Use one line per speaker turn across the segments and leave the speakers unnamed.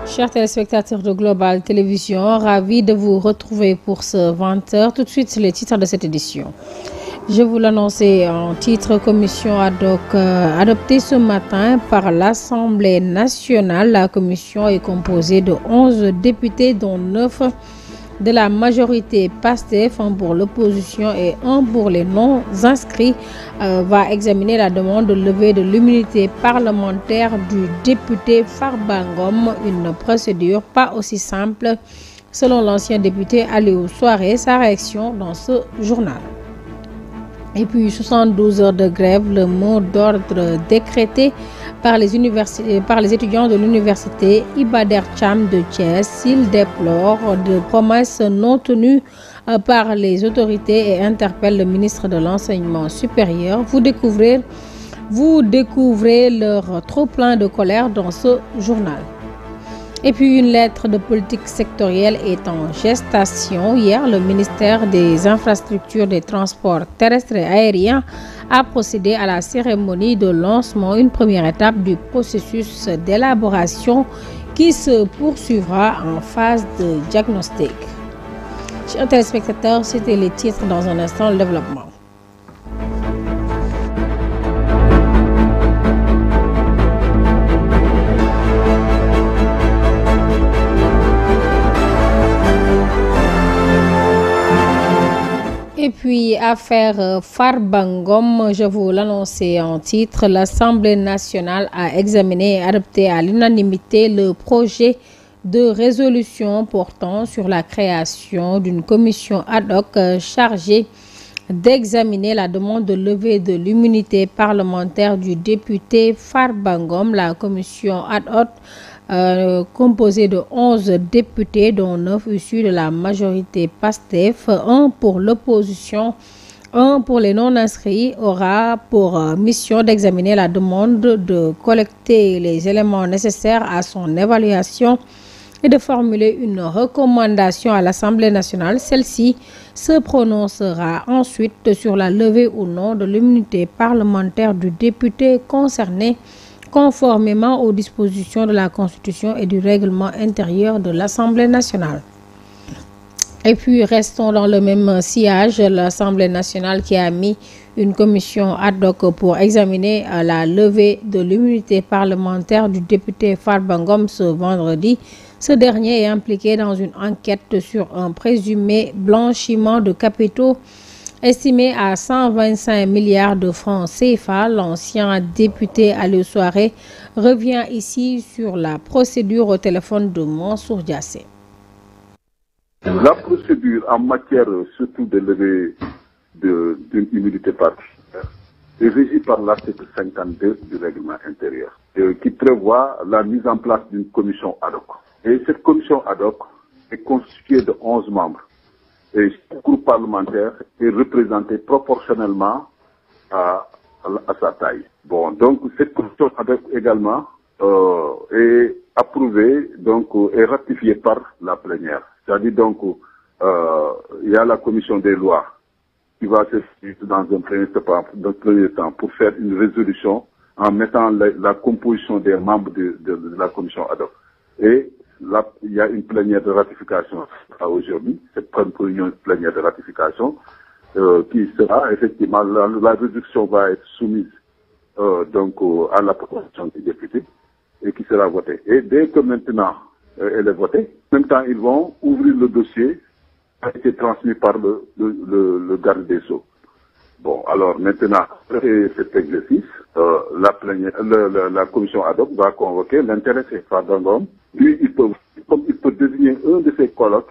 Chers téléspectateurs de Global Télévision, ravi de vous retrouver pour ce 20h. Tout de suite, les titres de cette édition. Je vous l'annonçais en titre, commission ad hoc adoptée ce matin par l'Assemblée nationale. La commission est composée de 11 députés, dont 9 de la majorité PASTEF, un pour l'opposition et un pour les non-inscrits, va examiner la demande de levée de l'immunité parlementaire du député Farba Ngom, une procédure pas aussi simple selon l'ancien député Aliou Souaré. Sa réaction dans ce journal. Et puis 72 heures de grève, le mot d'ordre décrété par les étudiants de l'université Iba Der Thiam de Thiès. Ils déplorent de promesses non tenues par les autorités et interpellent le ministre de l'Enseignement supérieur. Vous découvrez leur trop-plein de colère dans ce journal. Et puis une lettre de politique sectorielle est en gestation. Hier, le ministère des Infrastructures, des Transports terrestres et aériens a procédé à la cérémonie de lancement, une première étape du processus d'élaboration qui se poursuivra en phase de diagnostic. Chers téléspectateurs, c'était les titres. Dans un instant, le développement. Et puis, affaire Farba Ngom, je vous l'annonçais en titre, l'Assemblée nationale a examiné et adopté à l'unanimité le projet de résolution portant sur la création d'une commission ad hoc chargée d'examiner la demande de levée de l'immunité parlementaire du député Farba Ngom. La commission ad hoc composé de 11 députés, dont 9 issus de la majorité PASTEF, un pour l'opposition, un pour les non-inscrits, aura pour mission d'examiner la demande, de collecter les éléments nécessaires à son évaluation et de formuler une recommandation à l'Assemblée nationale. Celle-ci se prononcera ensuite sur la levée ou non de l'immunité parlementaire du député concerné, conformément aux dispositions de la Constitution et du règlement intérieur de l'Assemblée nationale. Et puis, restons dans le même sillage, l'Assemblée nationale qui a mis une commission ad hoc pour examiner la levée de l'immunité parlementaire du député Farba Ngom ce vendredi. Ce dernier est impliqué dans une enquête sur un présumé blanchiment de capitaux estimé à 125 milliards de francs CFA. L'ancien député Aliou Souaré revient ici sur la procédure au téléphone de Mansour Diassé.
La procédure en matière surtout de levée d'une immunité parlementaire est régie par l'article 52 du règlement intérieur qui prévoit la mise en place d'une commission ad hoc. Et cette commission ad hoc est constituée de 11 membres. Et chaque groupe parlementaire est représenté proportionnellement à sa taille. Bon, donc cette commission ad hoc également est approuvée donc et ratifiée par la plénière. C'est-à-dire donc il y a la commission des lois qui va se suivre dans un premier temps pour faire une résolution en mettant la composition des membres de la commission ad hoc. Et là, il y a une plénière de ratification aujourd'hui, cette première plénière de ratification qui sera effectivement, la résolution va être soumise donc à la proposition des députés et qui sera votée. Et dès que maintenant elle est votée, en même temps ils vont ouvrir le dossier qui a été transmis par le garde des Sceaux. Bon, alors maintenant, après cet exercice, la commission ad hoc va convoquer l'intéressé Farba Ngom. Lui, il peut désigner un de ses collègues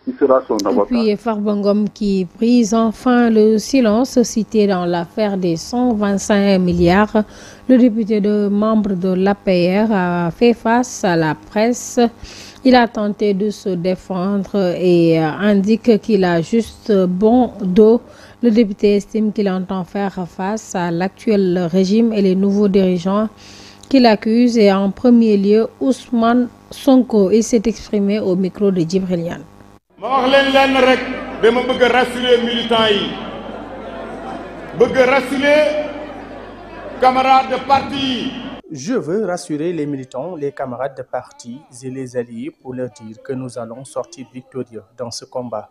qui sera son avocat.
Et puis Farba Ngom qui brise enfin le silence cité dans l'affaire des 125 milliards. Le député membre de l'APR a fait face à la presse. Il a tenté de se défendre et indique qu'il a juste bon dos. Le député estime qu'il entend faire face à l'actuel régime et les nouveaux dirigeants qu'il accuse, et en premier lieu Ousmane Sonko. Il s'est exprimé au micro de Djibril Niane.
ma wax leen rek dama bëgg rassurer militants yi, bëgg rassurer camarades de parti yi.
Je veux rassurer les militants, les camarades de parti et les alliés pour leur dire que nous allons sortir victorieux dans ce combat.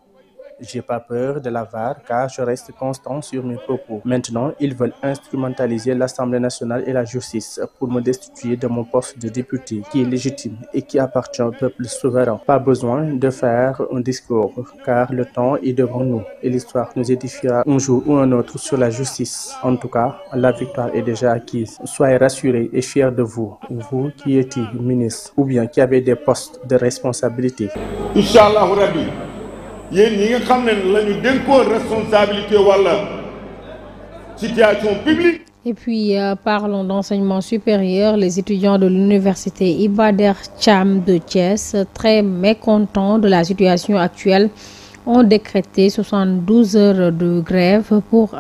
J'ai pas peur de la VAR car je reste constant sur mes propos. Maintenant, ils veulent instrumentaliser l'Assemblée nationale et la justice pour me destituer de mon poste de député qui est légitime et qui appartient au peuple souverain. Pas besoin de faire un discours car le temps est devant nous et l'histoire nous édifiera un jour ou un autre sur la justice. En tout cas, la victoire est déjà acquise. Soyez rassurés et fiers de vous, vous qui étiez ministre ou bien qui avez des postes de responsabilité.
Inch'Allah Rabbi. Yéen ñi nga xam ne la ñu dénkoon responsabilité wala situation publique.
Et puis, parlons d'enseignement supérieur. Les étudiants de l'université Iba Der Thiam de Thiès, très mécontents de la situation actuelle, ont décrété 72 heures de grève pour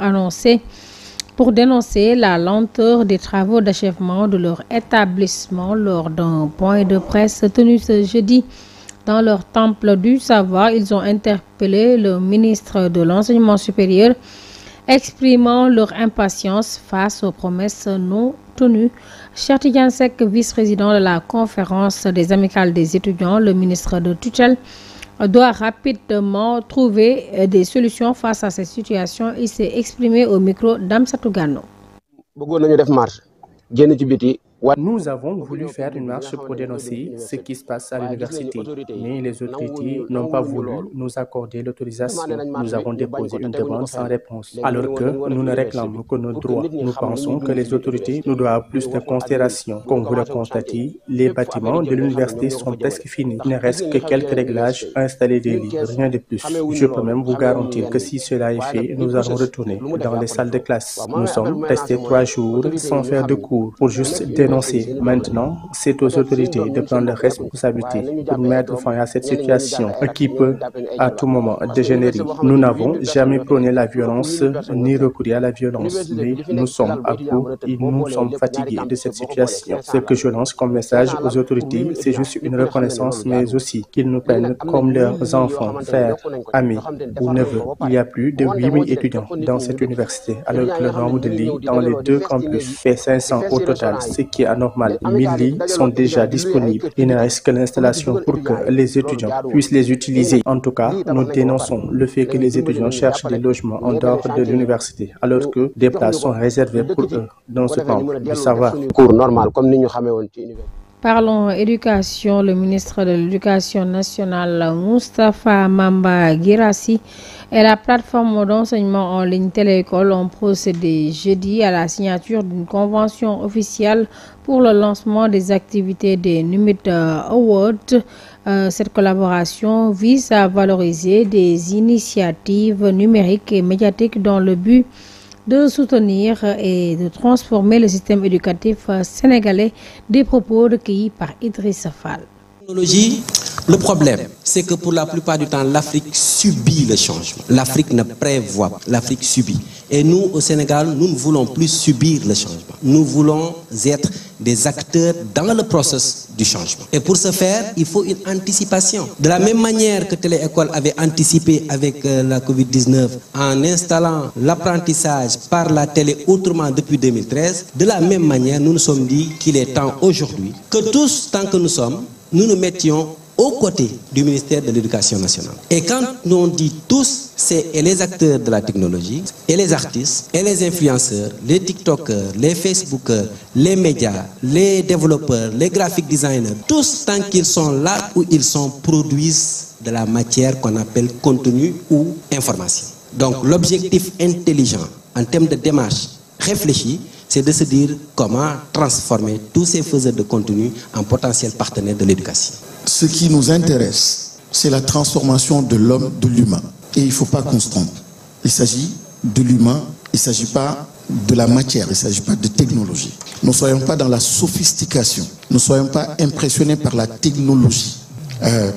dénoncer la lenteur des travaux d'achèvement de leur établissement lors d'un point de presse tenu ce jeudi. Dans leur temple du savoir, ils ont interpellé le ministre de l'Enseignement supérieur, exprimant leur impatience face aux promesses non tenues. Cheikh Tidiane Seck, vice-président de la conférence des amicales des étudiants, le ministre de tutelle, doit rapidement trouver des solutions face à cette situation. Il s'est exprimé au micro d'Amsatou Gano.
Nous avons voulu faire une marche pour dénoncer ce qui se passe à l'université, mais les autorités n'ont pas voulu nous accorder l'autorisation. Nous avons déposé une demande sans réponse, alors que nous ne réclamons que nos droits. Nous pensons que les autorités nous doivent plus de considération. Comme vous le constatez, les bâtiments de l'université sont presque finis. Il ne reste que quelques réglages, installer des lits, rien de plus. Je peux même vous garantir que si cela est fait, nous allons retourner dans les salles de classe. Nous sommes restés 3 jours sans faire de cours pour juste dénoncer. Maintenant, c'est aux autorités de prendre leurs responsabilités pour mettre fin à cette situation qui peut à tout moment dégénérer. Nous n'avons jamais prôné la violence ni recouru à la violence, mais nous sommes à bout et nous sommes fatigués de cette situation. Ce que je lance comme message aux autorités, c'est juste une reconnaissance, mais aussi qu'ils nous prennent comme leurs enfants, frères, amis ou neveux. Il y a plus de 8000 étudiants dans cette université, alors que le nombre de lits dans les 2 campus fait 500 au total, ce qui est anormal. 1000 lits sont déjà disponibles. Il ne reste que l'installation pour que les étudiants puissent les utiliser. En tout cas, nous dénonçons le fait que les étudiants cherchent des logements en dehors de l'université, alors que des places sont réservées pour eux dans ce temple du savoir.
Parlons éducation. Le ministre de l'Éducation nationale, Moustapha Mamba Guirassy, et la plateforme d'enseignement en ligne Téléécole ont procédé jeudi à la signature d'une convention officielle pour le lancement des activités des Numit Awards. Cette collaboration vise à valoriser des initiatives numériques et médiatiques dans le but de soutenir et de transformer le système éducatif sénégalais. Des propos recueillis par Idrissa Fall.
Le problème, c'est que pour la plupart du temps, l'Afrique subit le changement. L'Afrique ne prévoit pas, l'Afrique subit. Et nous, au Sénégal, nous ne voulons plus subir le changement. Nous voulons être des acteurs dans le processus du changement. Et pour ce faire, il faut une anticipation. De la même manière que Téléécole avait anticipé avec la Covid-19 en installant l'apprentissage par la télé autrement depuis 2013, de la même manière, nous nous sommes dit qu'il est temps aujourd'hui que tous, tant que nous nous mettions aux côtés du ministère de l'Éducation nationale. Et quand on dit tous, c'est les acteurs de la technologie, et les artistes, et les influenceurs, les TikTokers, les Facebookers, les médias, les développeurs, les graphic designers, tous tant qu'ils sont là où ils produisent de la matière qu'on appelle contenu ou information. Donc l'objectif intelligent en termes de démarche réfléchie, c'est de se dire comment transformer tous ces faiseurs de contenu en potentiels partenaires de l'éducation.
Ce qui nous intéresse, c'est la transformation de l'homme, de l'humain. Et il ne faut pas qu'on se trompe. Il s'agit de l'humain, il ne s'agit pas de la matière, il ne s'agit pas de technologie. Ne soyons pas dans la sophistication, ne soyons pas impressionnés par la technologie.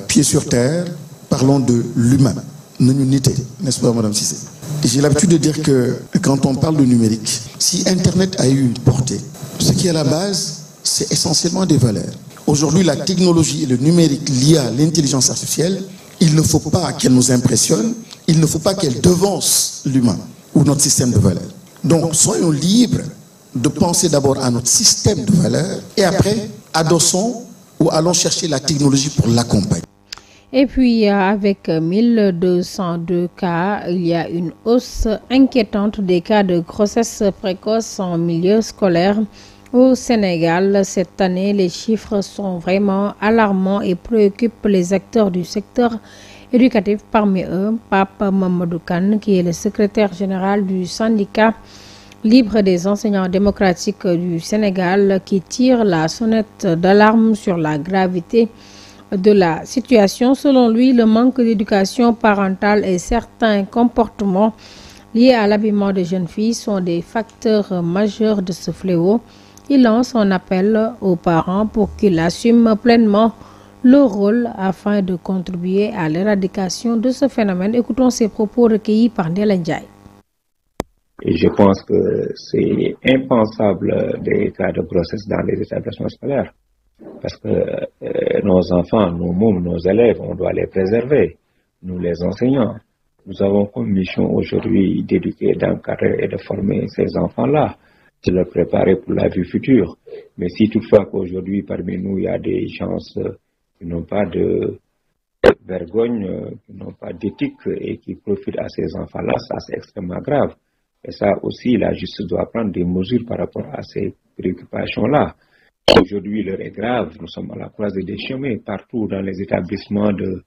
Pieds sur terre, parlons de l'humain. N'est-ce pas, Madame Cissé? J'ai l'habitude de dire que quand on parle de numérique, si Internet a eu une portée, ce qui est à la base, c'est essentiellement des valeurs. Aujourd'hui, la technologie et le numérique liés à l'intelligence artificielle, il ne faut pas qu'elle nous impressionne, il ne faut pas qu'elle devance l'humain ou notre système de valeurs. Donc, soyons libres de penser d'abord à notre système de valeurs et après, adossons ou allons chercher la technologie pour l'accompagner.
Et puis, avec 1202 cas, il y a une hausse inquiétante des cas de grossesse précoce en milieu scolaire au Sénégal. Cette année, les chiffres sont vraiment alarmants et préoccupent les acteurs du secteur éducatif. Parmi eux, Pape Mamadou Kane, qui est le secrétaire général du syndicat libre des enseignants démocratiques du Sénégal, qui tire la sonnette d'alarme sur la gravité de la situation. Selon lui, le manque d'éducation parentale et certains comportements liés à l'habillement de jeunes filles sont des facteurs majeurs de ce fléau. Il lance un appel aux parents pour qu'ils assument pleinement leur rôle afin de contribuer à l'éradication de ce phénomène. Écoutons ces propos recueillis par Ndella Ndiaye.
Et je pense que c'est impensable des cas de grossesse dans les établissements scolaires. Parce que nos enfants, nos mômes, nos élèves, on doit les préserver. Nous, les enseignants, nous avons comme mission aujourd'hui d'éduquer, d'encadrer et de former ces enfants-là, de les préparer pour la vie future. Mais si toutefois qu'aujourd'hui, parmi nous, il y a des gens qui n'ont pas de vergogne, qui n'ont pas d'éthique et qui profitent à ces enfants-là, ça c'est extrêmement grave. Et ça aussi, la justice doit prendre des mesures par rapport à ces préoccupations-là. Aujourd'hui, l'heure est grave. Nous sommes à la croisée des chemins partout dans les établissements de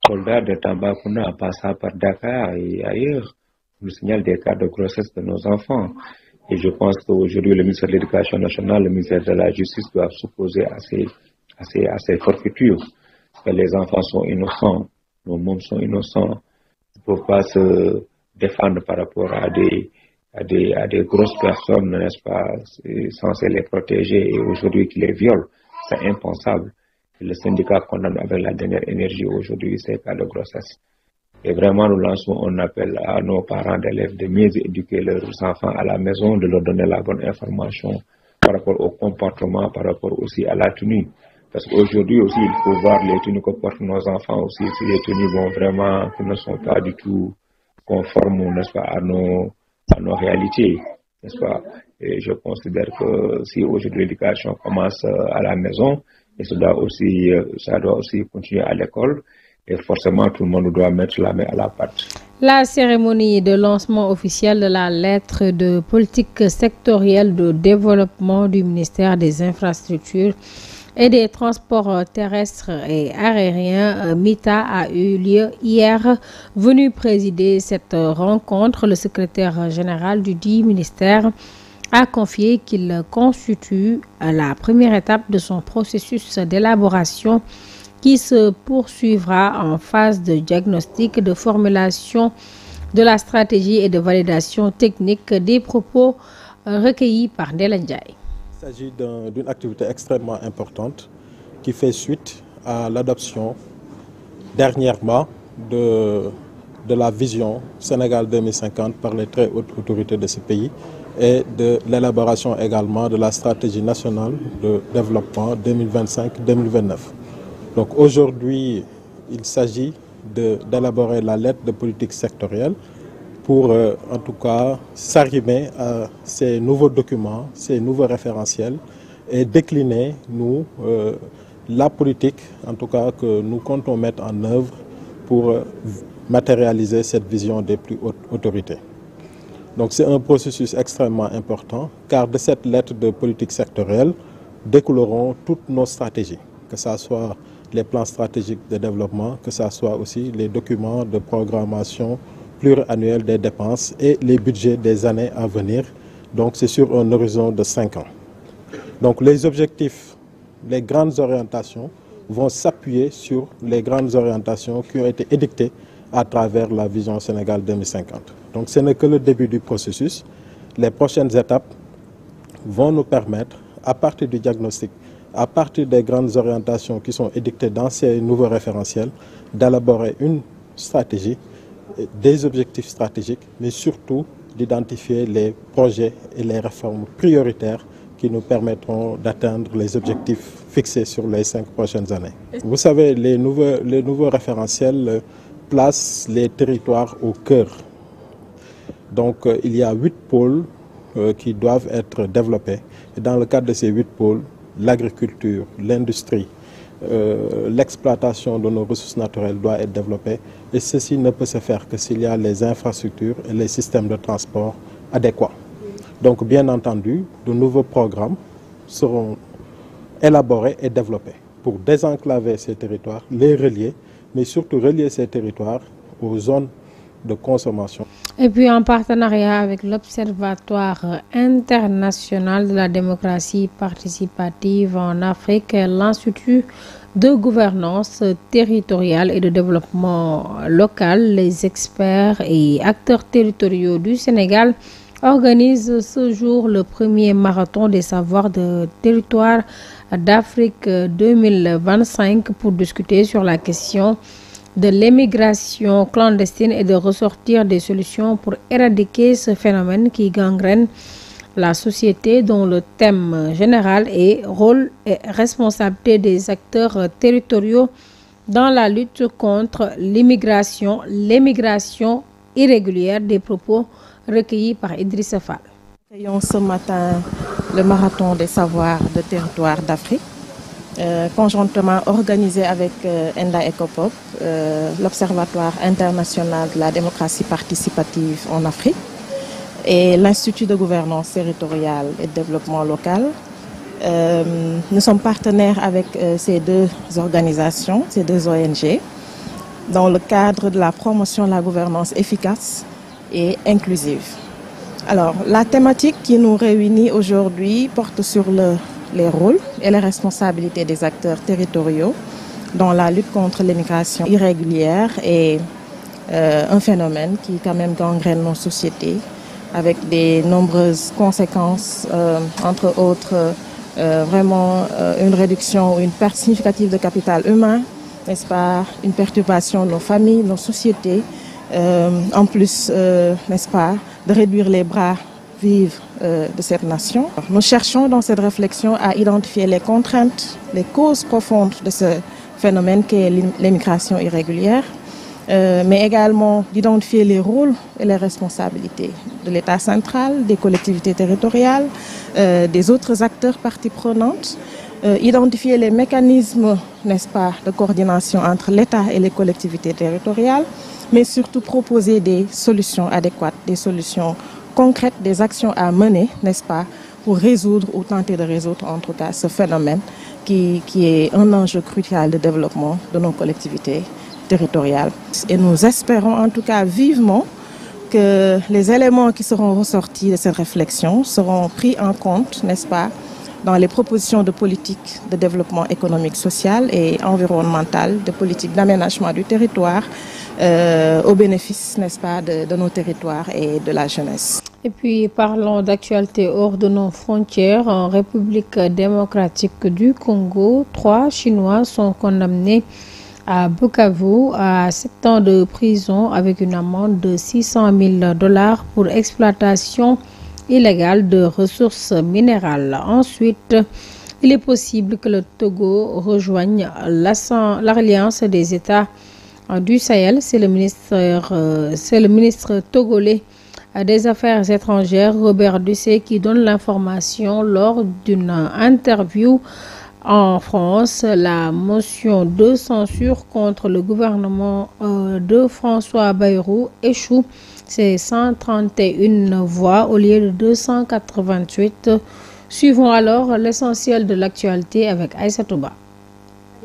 soldats de Tambacounda, en passant par Dakar et ailleurs. On nous signale des cas de grossesse de nos enfants. Et je pense qu'aujourd'hui, le ministère de l'Éducation nationale, le ministère de la Justice doivent s'opposer à ces forfaitures. Parce que les enfants sont innocents, nos mômes sont innocents. Ils ne peuvent pas se défendre par rapport à des grosses personnes, n'est-ce pas, censées les protéger et aujourd'hui qui les violent. C'est impensable. Et le syndicat condamne avec la dernière énergie aujourd'hui ces cas de grossesse. Et vraiment, nous lançons un appel à nos parents d'élèves de mieux éduquer leurs enfants à la maison, de leur donner la bonne information par rapport au comportement, par rapport aussi à la tenue. Parce qu'aujourd'hui aussi, il faut voir les tenues que portent nos enfants aussi. Si les tenues vraiment, qui ne sont pas du tout conformes, n'est-ce pas, à nos réalités, n'est-ce pas. Et je considère que si aujourd'hui l'éducation commence à la maison, et ça doit aussi continuer à l'école, et forcément tout le monde doit mettre la main à la pâte.
La cérémonie de lancement officiel de la lettre de politique sectorielle de développement du ministère des Infrastructures et des Transports terrestres et aériens, MITA, a eu lieu hier. Venu présider cette rencontre, le secrétaire général du dit ministère a confié qu'il constitue la première étape de son processus d'élaboration qui se poursuivra en phase de diagnostic, de formulation de la stratégie et de validation technique. Des propos recueillis par Ndella Ndiaye.
Il s'agit d'une activité extrêmement importante qui fait suite à l'adoption dernièrement de la vision Sénégal 2050 par les très hautes autorités de ce pays et de l'élaboration également de la stratégie nationale de développement 2025-2029. Donc aujourd'hui, il s'agit d'élaborer la lettre de politique sectorielle pour en tout cas s'arrimer à ces nouveaux documents, ces nouveaux référentiels et décliner, nous, la politique en tout cas que nous comptons mettre en œuvre pour matérialiser cette vision des plus hautes autorités. Donc c'est un processus extrêmement important car de cette lettre de politique sectorielle découleront toutes nos stratégies, que ce soit les plans stratégiques de développement, que ce soit aussi les documents de programmation pluriannuelle des dépenses et les budgets des années à venir. Donc c'est sur un horizon de 5 ans. Donc les objectifs, les grandes orientations vont s'appuyer sur les grandes orientations qui ont été édictées à travers la vision Sénégal 2050. Donc ce n'est que le début du processus. Les prochaines étapes vont nous permettre, à partir du diagnostic, à partir des grandes orientations qui sont édictées dans ces nouveaux référentiels, d'élaborer une stratégie, des objectifs stratégiques, mais surtout d'identifier les projets et les réformes prioritaires qui nous permettront d'atteindre les objectifs fixés sur les 5 prochaines années. Vous savez, les nouveaux référentiels placent les territoires au cœur. Donc il y a 8 pôles qui doivent être développés. Et dans le cadre de ces 8 pôles, l'agriculture, l'industrie, l'exploitation de nos ressources naturelles doit être développée. Et ceci ne peut se faire que s'il y a les infrastructures et les systèmes de transport adéquats. Donc, bien entendu, de nouveaux programmes seront élaborés et développés pour désenclaver ces territoires, les relier, mais surtout relier ces territoires aux zones de consommation.
Et puis en partenariat avec l'Observatoire international de la démocratie participative en Afrique, l'Institut de gouvernance territoriale et de développement local, les experts et acteurs territoriaux du Sénégal organisent ce jour le premier marathon des savoirs de territoire d'Afrique 2025 pour discuter sur la question de l'émigration clandestine et de ressortir des solutions pour éradiquer ce phénomène qui gangrène la société, dont le thème général est rôle et responsabilité des acteurs territoriaux dans la lutte contre l'émigration irrégulière, des propos recueillis par Idrissa Fall.
Nous ce matin le marathon des savoirs de territoire d'Afrique, conjointement organisé avec ENDA ECOPOP, l'Observatoire international de la démocratie participative en Afrique et l'Institut de gouvernance territoriale et de développement local. Nous sommes partenaires avec ces deux organisations, ces deux ONG, dans le cadre de la promotion de la gouvernance efficace et inclusive. Alors, la thématique qui nous réunit aujourd'hui porte sur les rôles et les responsabilités des acteurs territoriaux dans la lutte contre l'immigration irrégulière et un phénomène qui quand même gangrène nos sociétés avec de nombreuses conséquences, entre autres vraiment une réduction ou une perte significative de capital humain, n'est-ce pas, une perturbation de nos familles, nos sociétés, en plus, n'est-ce pas, de réduire les bras vivre de cette nation. Nous cherchons dans cette réflexion à identifier les contraintes, les causes profondes de ce phénomène qu'est l'immigration irrégulière, mais également d'identifier les rôles et les responsabilités de l'État central, des collectivités territoriales, des autres acteurs parties prenantes, identifier les mécanismes, n'est-ce pas, de coordination entre l'État et les collectivités territoriales, mais surtout proposer des solutions adéquates, des solutions concrètes, des actions à mener, n'est-ce pas, pour résoudre ou tenter de résoudre en tout cas ce phénomène qui est un enjeu crucial de développement de nos collectivités territoriales. Et nous espérons en tout cas vivement que les éléments qui seront ressortis de cette réflexion seront pris en compte, n'est-ce pas, dans les propositions de politique de développement économique, social et environnemental, de politique d'aménagement du territoire, au bénéfice, n'est-ce pas, de nos territoires et de la jeunesse.
Et puis parlons d'actualité hors de nos frontières. En République démocratique du Congo, 3 Chinois sont condamnés à Bukavu à 7 ans de prison avec une amende de $600 000 pour exploitation illégale de ressources minérales. Ensuite, il est possible que le Togo rejoigne l'Alliance des États du Sahel. C'est le ministre togolais des Affaires étrangères, Robert Dussé, qui donne l'information lors d'une interview en France. La motion de censure contre le gouvernement de François Bayrou échoue. C'est 131 voix au lieu de 288. Suivons alors l'essentiel de l'actualité avec Aïssa Touba.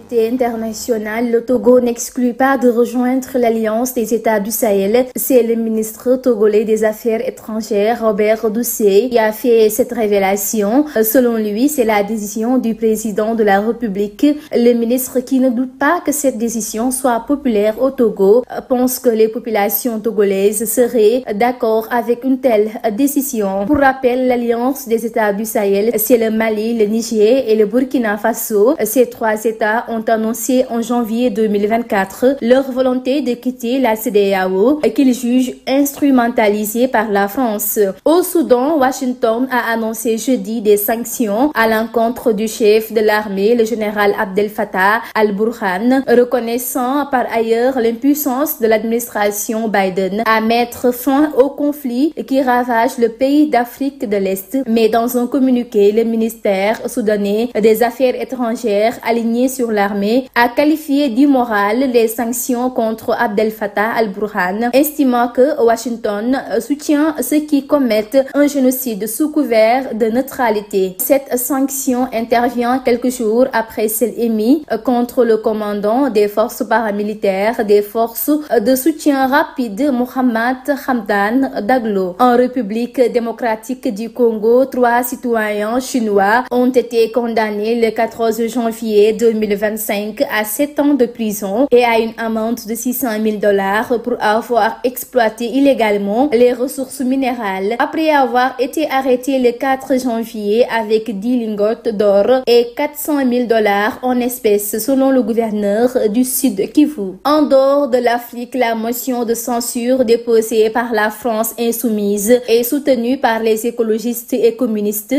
International, le Togo n'exclut pas de rejoindre l'Alliance des États du Sahel. C'est le ministre togolais des Affaires étrangères, Robert Dussé, qui a fait cette révélation. Selon lui, c'est la décision du président de la République. Le ministre, qui ne doute pas que cette décision soit populaire au Togo, pense que les populations togolaises seraient d'accord avec une telle décision. Pour rappel, l'Alliance des États du Sahel, c'est le Mali, le Niger et le Burkina Faso. Ces 3 États ont ont annoncé en janvier 2024 leur volonté de quitter la CEDEAO qu'ils jugent instrumentalisée par la France. Au Soudan, Washington a annoncé jeudi des sanctions à l'encontre du chef de l'armée, le général Abdel Fattah al-Burhan, reconnaissant par ailleurs l'impuissance de l'administration Biden à mettre fin au conflit qui ravage le pays d'Afrique de l'Est. Mais dans un communiqué, le ministère soudanais des Affaires étrangères aligné sur l'armée a qualifié d'immorales les sanctions contre Abdel Fattah al-Burhan, estimant que Washington soutient ceux qui commettent un génocide sous couvert de neutralité. Cette sanction intervient quelques jours après celle émise contre le commandant des forces paramilitaires des forces de soutien rapide Mohamed Hamdan Daglo. En République démocratique du Congo, 3 citoyens chinois ont été condamnés le 14 janvier 2025 à 7 ans de prison et à une amende de $600,000 pour avoir exploité illégalement les ressources minérales après avoir été arrêtés le 4 janvier avec 10 lingots d'or et $400,000 en espèces selon le gouverneur du Sud Kivu. En dehors de l'Afrique, la motion de censure déposée par la France insoumise et soutenue par les écologistes et communistes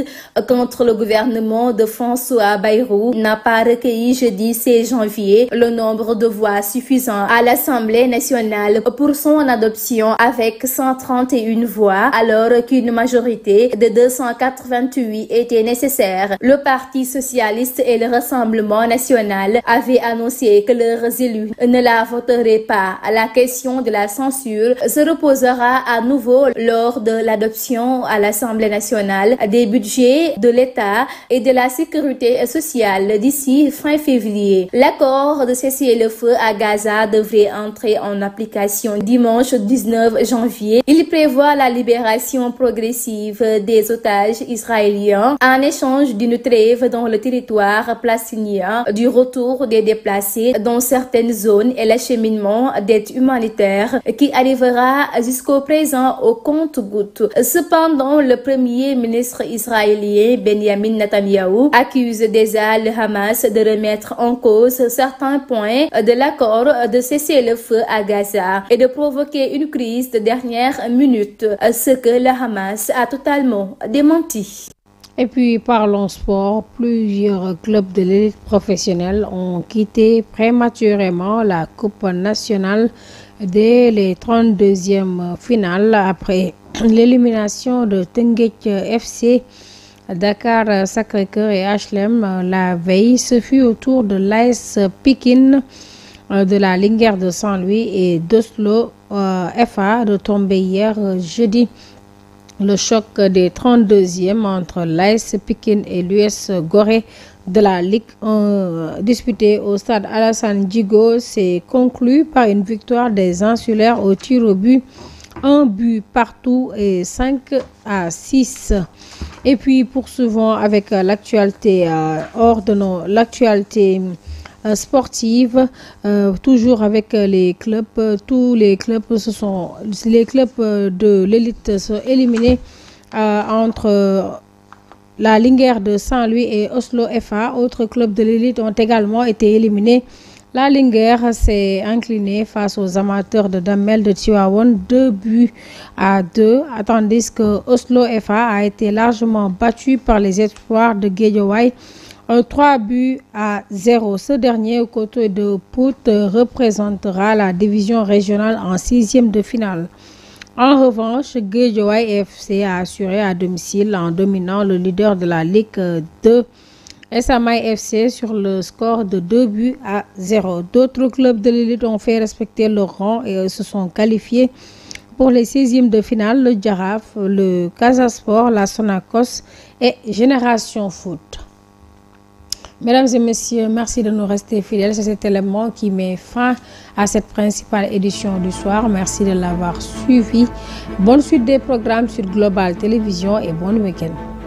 contre le gouvernement de François Bayrou n'a pas recueilli jeudi 16 janvier le nombre de voix suffisant à l'Assemblée nationale pour son adoption avec 131 voix alors qu'une majorité de 288 était nécessaire. Le Parti socialiste et le Rassemblement national avaient annoncé que leurs élus ne la voteraient pas. La question de la censure se reposera à nouveau lors de l'adoption à l'Assemblée nationale des budgets de l'État et de la sécurité sociale d'ici fin février. L'accord de cessez-le-feu à Gaza devrait entrer en application dimanche 19 janvier. Il prévoit la libération progressive des otages israéliens en échange d'une trêve dans le territoire palestinien, du retour des déplacés dans certaines zones et l'acheminement d'aide humanitaire qui arrivera jusqu'au présent au compte-gouttes. Cependant, le premier ministre israélien Benjamin Netanyahu accuse déjà le Hamas de remettre en cause certains points de l'accord de cessez-le-feu à Gaza et de provoquer une crise de dernière minute, ce que le Hamas a totalement démenti.
Et puis parlons sport, plusieurs clubs de l'élite professionnelle ont quitté prématurément la Coupe nationale dès les 32e finales après l'élimination de Teungueth FC, Dakar Sacré-Cœur et HLM la veille. Ce fut au tour de l'AS Pikine, de la Linguère de Saint-Louis et d'Oslo FA de tomber hier jeudi. Le choc des 32e entre l'AS Pikine et l'US Gorée de la Ligue 1 disputée au stade Alassane Djigo s'est conclu par une victoire des Insulaires au tir au but, 1 but partout et 5-6. Et puis poursuivons avec l'actualité hors de l'actualité sportive, toujours avec les clubs. Tous les clubs les clubs de l'élite sont éliminés entre la Linguère de Saint-Louis et Oslo FA. Autres clubs de l'élite ont également été éliminés. La Linguère s'est inclinée face aux amateurs de Damel de Tivaouane 2-2, tandis que Oslo FA a été largement battu par les espoirs de Guédiawaye 3-0. Ce dernier, au côté de Pout, représentera la division régionale en 6e de finale. En revanche, Guédiawaye FC a assuré à domicile en dominant le leader de la Ligue 2, Samaï FC, sur le score de 2-0. D'autres clubs de l'élite ont fait respecter leur rang et se sont qualifiés pour les 16e de finale: le Jaraaf, le Casa Sport, la Sonacos et Génération Foot. Mesdames et messieurs, merci de nous rester fidèles. C'est cet élément qui met fin à cette principale édition du soir. Merci de l'avoir suivi. Bonne suite des programmes sur Global Télévision et bon week-end.